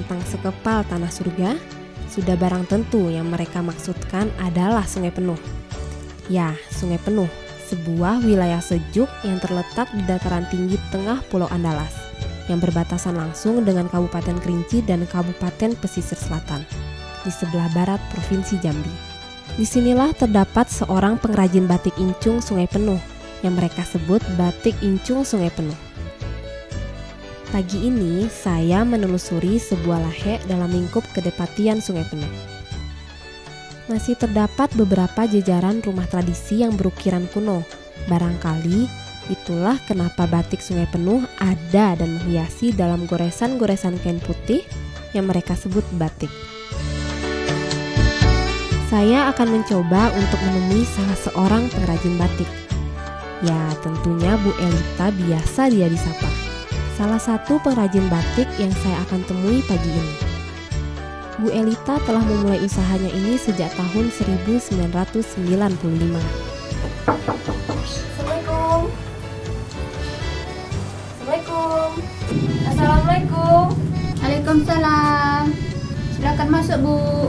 tentang sekepal tanah surga, sudah barang tentu yang mereka maksudkan adalah Sungai Penuh. Ya, Sungai Penuh, sebuah wilayah sejuk yang terletak di dataran tinggi tengah Pulau Andalas, yang berbatasan langsung dengan Kabupaten Kerinci dan Kabupaten Pesisir Selatan, di sebelah barat Provinsi Jambi. Disinilah terdapat seorang pengrajin batik incung Sungai Penuh, yang mereka sebut batik incung Sungai Penuh. Pagi ini saya menelusuri sebuah lahek dalam lingkup Kedepatian Sungai Penuh. Masih terdapat beberapa jejaran rumah tradisi yang berukiran kuno. Barangkali itulah kenapa batik Sungai Penuh ada dan menghiasi dalam goresan-goresan kain putih yang mereka sebut batik. Saya akan mencoba untuk menemui salah seorang pengrajin batik. Ya, tentunya Bu Elita biasa dia disapa. Salah satu pengrajin batik yang saya akan temui pagi ini. Bu Elita telah memulai usahanya ini sejak tahun 1995. Assalamualaikum. Assalamualaikum. Assalamualaikum. Waalaikumsalam. Silakan masuk, Bu.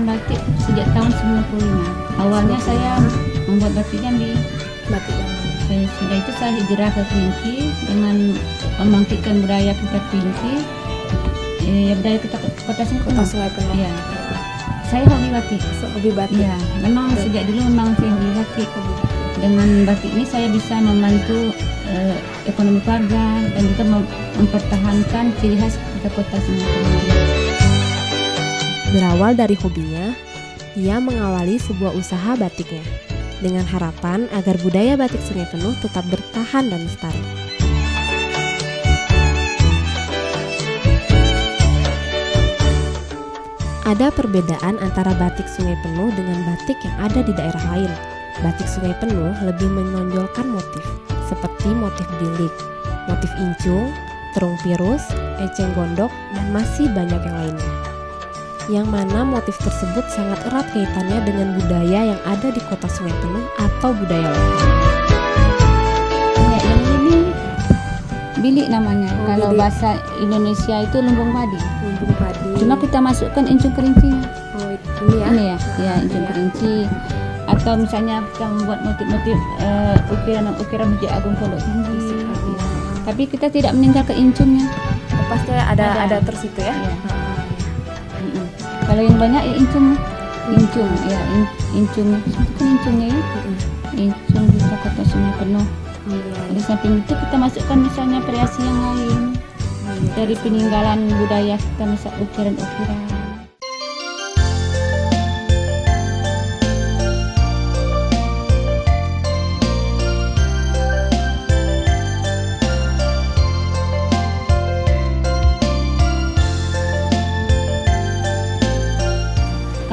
Batik sejak tahun 95. Awalnya saya membuat batik Jambi. Sudah itu saya hijrah ke Kerinci dengan membangkitkan budaya kita Kerinci. Budaya kita kota Sungai Penuh. Ya. Saya hobi batik. Ya, memang sejak dulu memang saya hobi batik. Dengan batik ini saya bisa membantu ekonomi keluarga dan juga mempertahankan ciri khas kita kota Sungai Penuh. Berawal dari hobinya, ia mengawali sebuah usaha batiknya dengan harapan agar budaya batik Sungai Penuh tetap bertahan dan lestari. Ada perbedaan antara batik Sungai Penuh dengan batik yang ada di daerah lain. Batik Sungai Penuh lebih menonjolkan motif seperti motif bilik, motif incung, terung pirus, eceng gondok, dan masih banyak yang lainnya. Yang mana motif tersebut sangat erat kaitannya dengan budaya yang ada di kota Sungai Penuh atau budaya lokal. Ya, yang ini bilik namanya. Kalau bilik. Bahasa Indonesia itu lumbung padi. Cuma kita masukkan incung kerincinya. Oh, ini ya? Ini ya, ya incung kerinci. Atau misalnya kita membuat motif-motif ukiran Masjid Agung Pondok Tinggi. Tapi kita tidak meninggalkan incungnya. Pasti ada terus itu ya? Ya. Kalau yang banyak ya incung ya incungnya ya, incung di kota Sungai Penuh. Di samping itu kita masukkan misalnya variasi yang lain dari peninggalan budaya kita, misal ukiran-ukiran.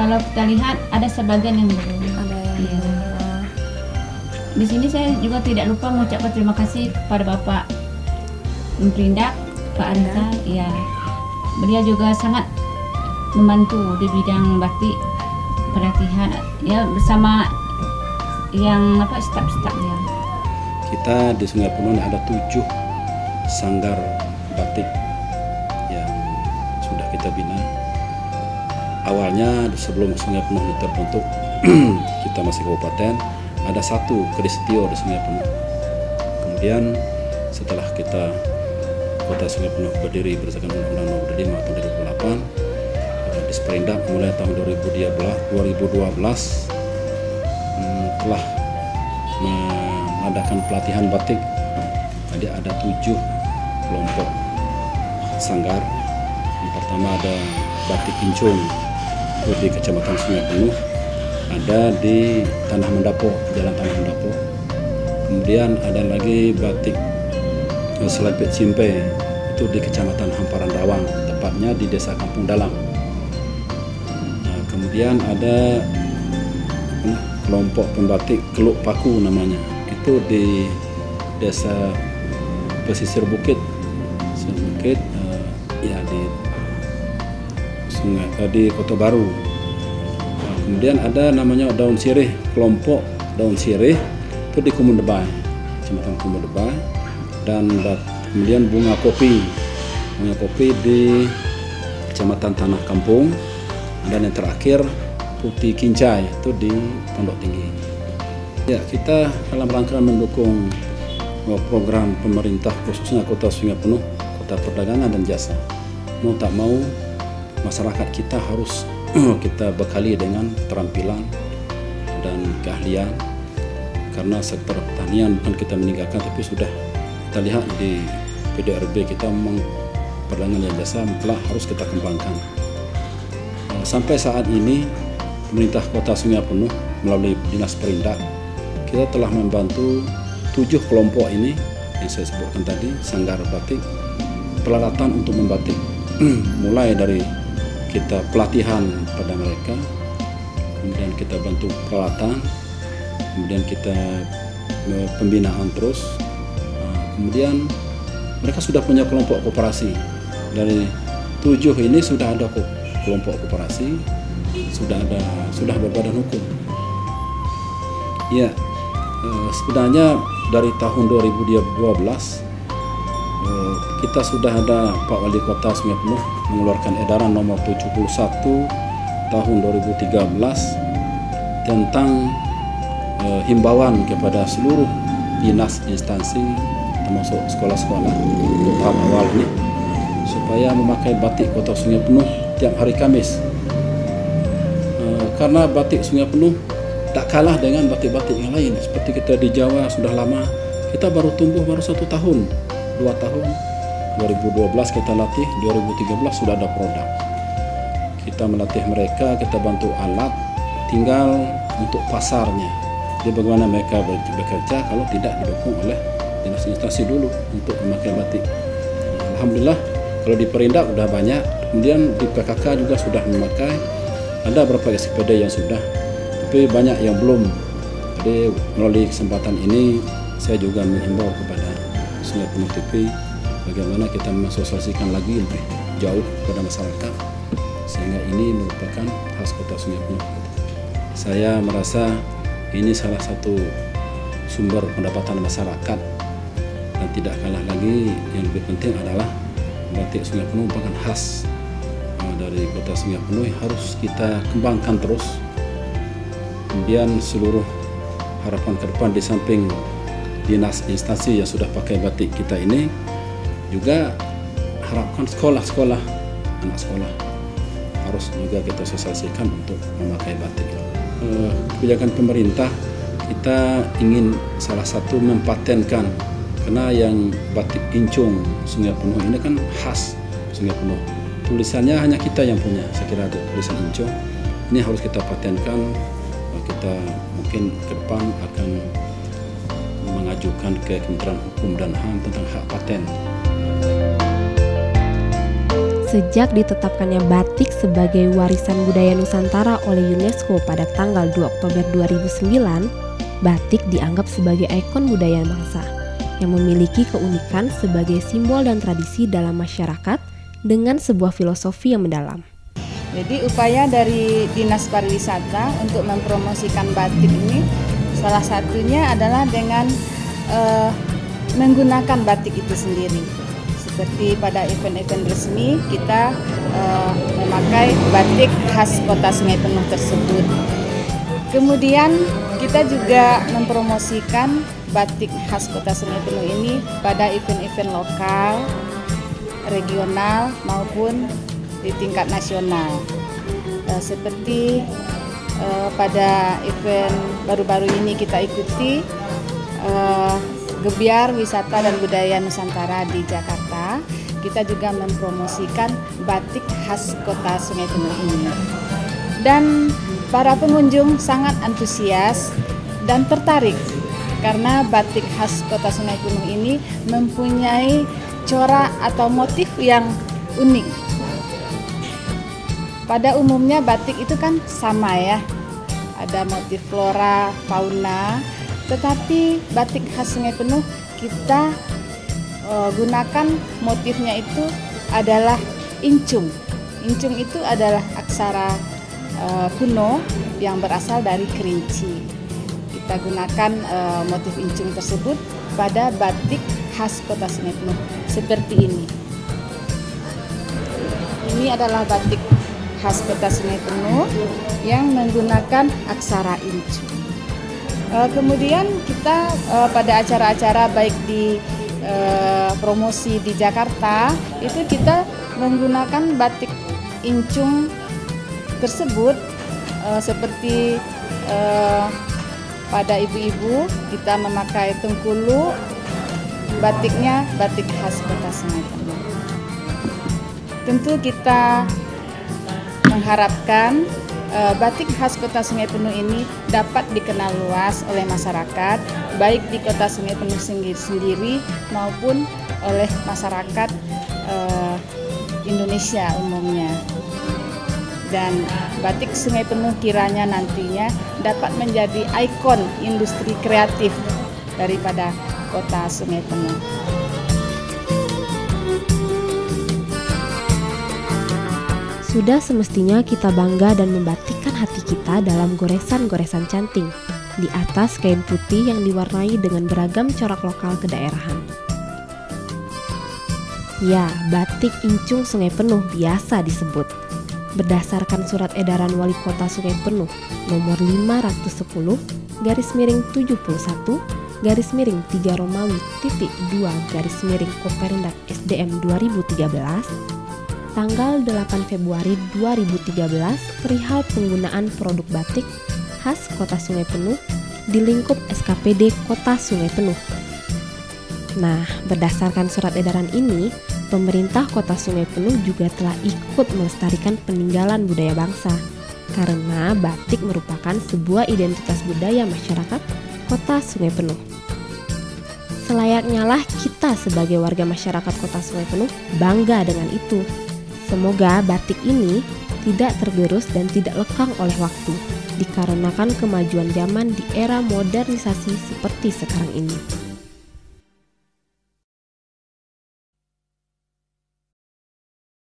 Kalau kita lihat ada sebagian yang belum. Ya. Di sini saya juga tidak lupa mengucapkan terima kasih kepada Bapak Perindak, Pak Arizal. Ya, beliau juga sangat membantu di bidang batik, pelatihan ya bersama yang staf-staf ya. Kita di Sungai Penuh ada 7 sanggar batik yang sudah kita bina. Awalnya sebelum Sungai Penuh ini terbentuk, kita masih kabupaten, ada 1 Kristio di Sungai Penuh. Kemudian setelah kita kota Sungai Penuh berdiri berdasarkan Undang-Undang Nomor 5 tahun 2008, di Sperindak mulai tahun 2012 telah mengadakan pelatihan batik. Jadi ada 7 kelompok sanggar. Yang pertama ada batik incung di Kecamatan Sungai Penuh, ada di Tanah Mendapo, Jalan Tanah Mendapo. Kemudian ada lagi batik Selapit Cimpe, itu di Kecamatan Hamparan Rawang, tepatnya di Desa Kampung Dalam. Nah, kemudian ada kelompok pembatik Keluk Paku namanya, itu di desa pesisir bukit, ya di sungai di Kota Baru. Kemudian ada namanya daun sirih, kelompok daun sirih itu di Kumudebay, Kecamatan Kumudebay, dan kemudian bunga kopi di Kecamatan Tanah Kampung, dan yang terakhir putih kincai itu di Pondok Tinggi. Ya, kita dalam rangka mendukung program pemerintah khususnya Kota Sungai Penuh, Kota Perdagangan dan Jasa. Mau tak mau masyarakat kita harus kita bekali dengan keterampilan dan keahlian, karena sektor pertanian bukan kita meninggalkan, tapi sudah kita lihat di PDRB kita memang perdagangan dan jasa telah harus kita kembangkan. Sampai saat ini pemerintah Kota Sungai Penuh melalui Dinas Perindak kita telah membantu 7 kelompok ini yang saya sebutkan tadi, sanggar batik, peralatan untuk membatik. Mulai dari kita pelatihan pada mereka, kemudian kita bantu peralatan, kemudian kita pembinaan terus, kemudian mereka sudah punya kelompok koperasi. Dari 7 ini sudah ada kelompok koperasi, sudah berbadan hukum. Ya, sebenarnya dari tahun 2012 kita sudah ada Pak Wali Kota Sungai Penuh mengeluarkan edaran nomor 71 tahun 2013 tentang himbauan kepada seluruh dinas instansi termasuk sekolah-sekolah untuk tahap awal ini supaya memakai batik Kota Sungai Penuh tiap hari Kamis. Karena batik Sungai Penuh tak kalah dengan batik-batik yang lain. Seperti kita di Jawa sudah lama, kita baru tumbuh baru 1 tahun, 2 tahun. 2012 kita latih, 2013 sudah ada produk. Kita melatih mereka, kita bantu alat, tinggal untuk pasarnya. Jadi bagaimana mereka bekerja kalau tidak didukung oleh dinas instansi dulu untuk memakai batik. Alhamdulillah kalau di Perindak sudah banyak, kemudian di PKK juga sudah memakai. Ada beberapa SPD yang sudah, tapi banyak yang belum. Jadi melalui kesempatan ini saya juga menghimbau kepada Sungai Penuh TV bagaimana kita mensosialisasikan lagi lebih jauh kepada masyarakat sehingga ini merupakan khas Kota Sungai Penuh. Saya merasa ini salah satu sumber pendapatan masyarakat, dan tidak kalah lagi yang lebih penting adalah batik Sungai Penuh merupakan khas dari Kota Sungai Penuh yang harus kita kembangkan terus. Kemudian seluruh harapan ke depan di samping dinas instansi yang sudah pakai batik kita ini, juga harapkan sekolah-sekolah, anak sekolah harus juga kita sosialisasikan untuk memakai batik. Kebijakan pemerintah kita ingin salah satu mempatenkan, karena yang batik Incung Sungai Penuh ini kan khas Sungai Penuh. Tulisannya hanya kita yang punya, saya kira ada tulisan Incung. Ini harus kita patenkan. Kita mungkin ke depan akan mengajukan ke Kementerian Hukum dan HAM tentang hak paten. Sejak ditetapkannya batik sebagai warisan budaya Nusantara oleh UNESCO pada tanggal 2 Oktober 2009, batik dianggap sebagai ikon budaya bangsa yang memiliki keunikan sebagai simbol dan tradisi dalam masyarakat dengan sebuah filosofi yang mendalam. Jadi upaya dari Dinas Pariwisata untuk mempromosikan batik ini salah satunya adalah dengan menggunakan batik itu sendiri. Seperti pada event-event resmi kita memakai batik khas Kota Sungai Penuh tersebut. Kemudian kita juga mempromosikan batik khas Kota Sungai Penuh ini pada event-event lokal, regional maupun di tingkat nasional. Seperti pada event baru-baru ini kita ikuti Gebiar Wisata dan Budaya Nusantara di Jakarta. Kita juga mempromosikan batik khas Kota Sungai Penuh ini. Dan para pengunjung sangat antusias dan tertarik karena batik khas Kota Sungai Penuh ini mempunyai corak atau motif yang unik. Pada umumnya batik itu kan sama ya, ada motif flora, fauna, tetapi batik khas Sungai Penuh kita gunakan motifnya itu adalah incung. Incung itu adalah aksara kuno yang berasal dari Kerinci. Kita gunakan motif incung tersebut pada batik khas Kota Sungai Penuh seperti ini. Ini adalah batik khas Kota Sungai Penuh yang menggunakan aksara incung. Kemudian kita pada acara-acara baik di promosi di Jakarta itu kita menggunakan batik incung tersebut seperti pada ibu-ibu kita memakai tengkulu, batiknya batik khas Kota Sungai Penuh. Tentu kita mengharapkan batik khas Kota Sungai Penuh ini dapat dikenal luas oleh masyarakat, baik di Kota Sungai Penuh sendiri maupun oleh masyarakat Indonesia umumnya. Dan batik Sungai Penuh kiranya nantinya dapat menjadi ikon industri kreatif daripada Kota Sungai Penuh. Sudah semestinya kita bangga dan membatikkan hati kita dalam goresan-goresan canting di atas kain putih yang diwarnai dengan beragam corak lokal kedaerahan. Ya, batik incung Sungai Penuh biasa disebut. Berdasarkan surat edaran Wali Kota Sungai Penuh nomor 510/71/3 Romawi _2 SDM 2013 tanggal 8 Februari 2013 perihal penggunaan produk batik khas Kota Sungai Penuh di lingkup SKPD Kota Sungai Penuh. Nah, berdasarkan surat edaran ini, pemerintah Kota Sungai Penuh juga telah ikut melestarikan peninggalan budaya bangsa karena batik merupakan sebuah identitas budaya masyarakat Kota Sungai Penuh. Selayaknya lah kita sebagai warga masyarakat Kota Sungai Penuh bangga dengan itu. Semoga batik ini tidak tergerus dan tidak lekang oleh waktu, dikarenakan kemajuan zaman di era modernisasi seperti sekarang ini.